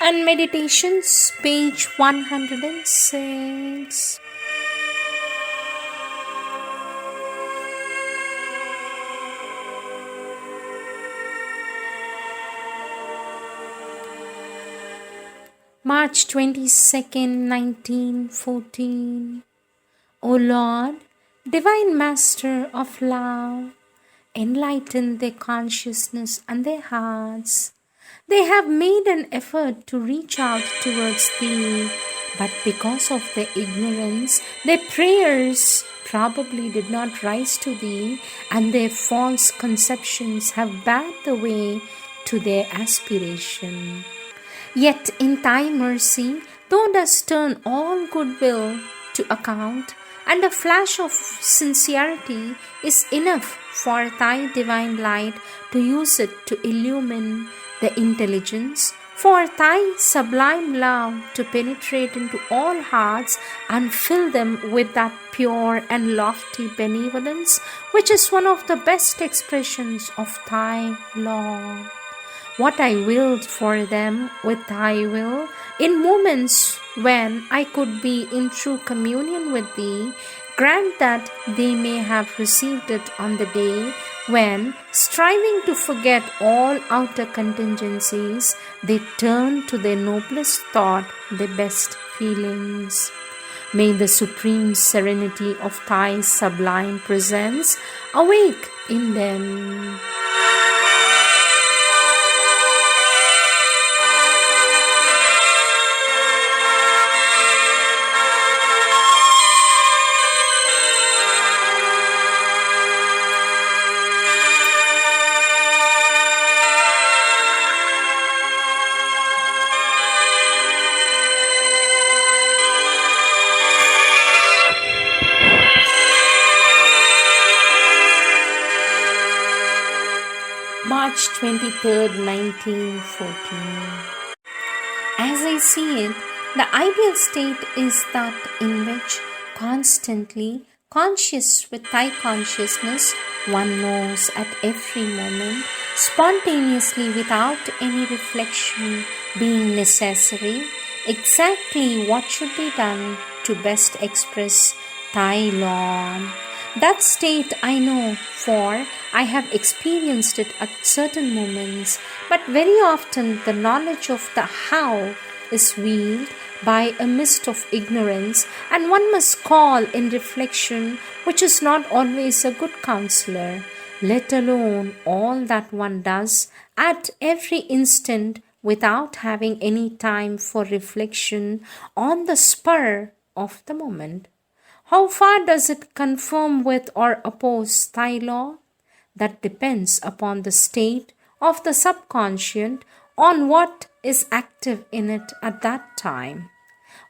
And Meditations, page 106. March 22nd, 1914. O Lord, Divine Master of Love, enlighten their consciousness and their hearts. They have made an effort to reach out towards Thee, but because of their ignorance, their prayers probably did not rise to Thee, and their false conceptions have barred the way to their aspiration. Yet in Thy mercy, Thou dost turn all goodwill to account, and a flash of sincerity is enough for Thy divine light to use it to illumine the intelligence, for Thy sublime love to penetrate into all hearts and fill them with that pure and lofty benevolence which is one of the best expressions of Thy law. What I willed for them with Thy will, in moments when I could be in true communion with Thee, grant that they may have received it on the day when, striving to forget all outer contingencies, they turn to their noblest thought, their best feelings. May the supreme serenity of Thy sublime presence awake in them. March 23rd, 1914. As I see it, the ideal state is that in which, constantly conscious with Thy consciousness, one knows at every moment, spontaneously without any reflection being necessary, exactly what should be done to best express Thy law. That state I know, for I have experienced it at certain moments, but very often the knowledge of the how is veiled by a mist of ignorance, and one must call in reflection, which is not always a good counselor, let alone all that one does at every instant without having any time for reflection on the spur of the moment. How far does it conform with or oppose Thy law? That depends upon the state of the subconscious, on what is active in it at that time.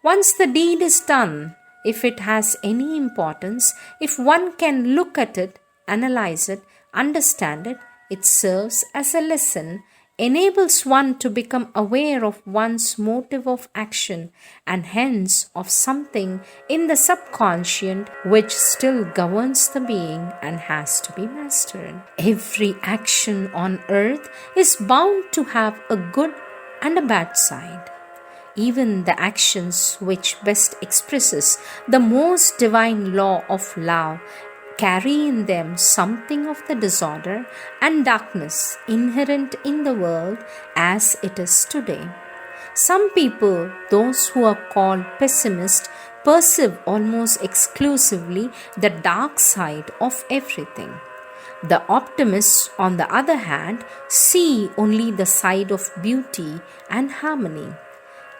Once the deed is done, if it has any importance, if one can look at it, analyze it, understand it, it serves as a lesson, enables one to become aware of one's motive of action and hence of something in the subconscious which still governs the being and has to be mastered. Every action on earth is bound to have a good and a bad side. Even the actions which best expresses the most divine law of love carry in them something of the disorder and darkness inherent in the world as it is today. Some people, those who are called pessimists, perceive almost exclusively the dark side of everything. The optimists, on the other hand, see only the side of beauty and harmony.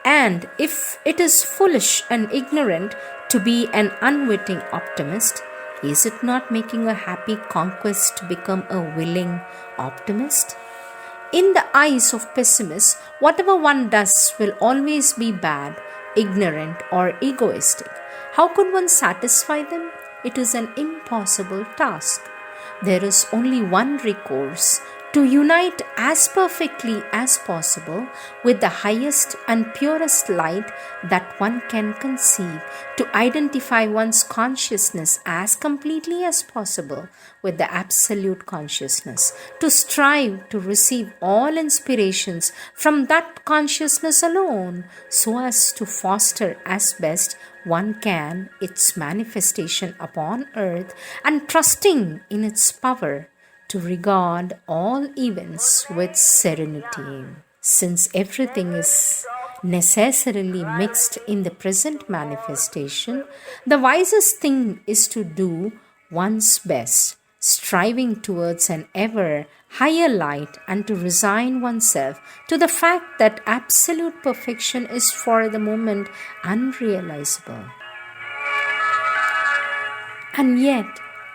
And if it is foolish and ignorant to be an unwitting optimist, is it not making a happy conquest to become a willing optimist? In the eyes of pessimists, whatever one does will always be bad, ignorant, or egoistic. How could one satisfy them? It is an impossible task. There is only one recourse, to to unite as perfectly as possible with the highest and purest light that one can conceive, to identify one's consciousness as completely as possible with the absolute consciousness, to strive to receive all inspirations from that consciousness alone, so as to foster as best one can its manifestation upon earth, and trusting in its power to regard all events with serenity. Since everything is necessarily mixed in the present manifestation, the wisest thing is to do one's best, striving towards an ever higher light, and to resign oneself to the fact that absolute perfection is for the moment unrealizable. And yet,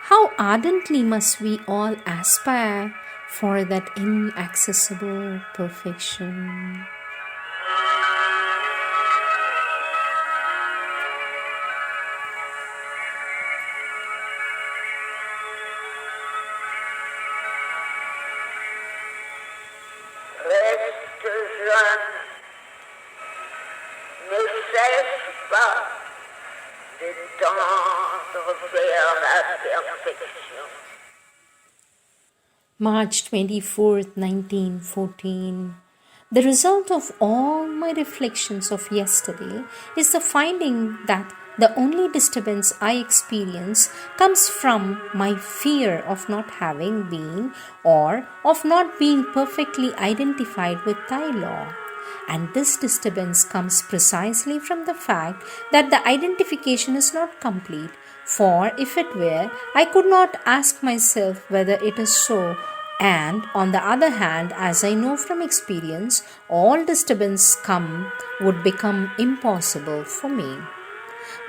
how ardently must we all aspire for that inaccessible perfection? Reste jeune, ne cesse pas de tendre vers la perfection. March 24th, 1914. The result of all my reflections of yesterday is the finding that the only disturbance I experience comes from my fear of not having been, or of not being perfectly identified with Thy law. And this disturbance comes precisely from the fact that the identification is not complete. For if it were, I could not ask myself whether it is so. And on the other hand, as I know from experience, all disturbance would become impossible for me.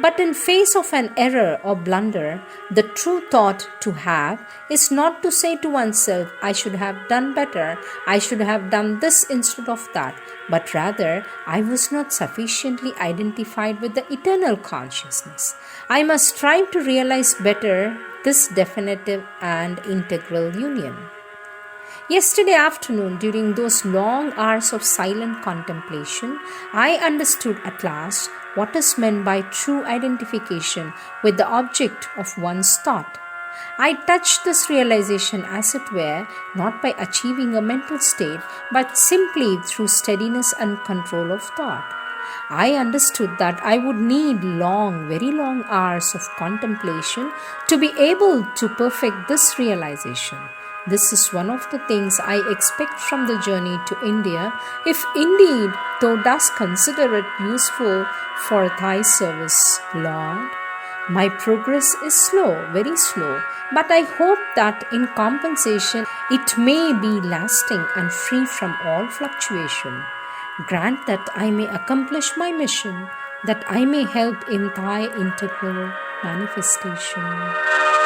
But in face of an error or blunder, the true thought to have is not to say to oneself, I should have done better, I should have done this instead of that, but rather, I was not sufficiently identified with the eternal consciousness. I must strive to realize better this definitive and integral union. Yesterday afternoon, during those long hours of silent contemplation, I understood at last what is meant by true identification with the object of one's thought. I touched this realization, as it were, not by achieving a mental state, but simply through steadiness and control of thought. I understood that I would need long, very long hours of contemplation to be able to perfect this realization. This is one of the things I expect from the journey to India, if indeed thou dost consider it useful for thy service, Lord. My progress is slow, very slow, but I hope that in compensation it may be lasting and free from all fluctuation. Grant that I may accomplish my mission, that I may help in thy integral manifestation.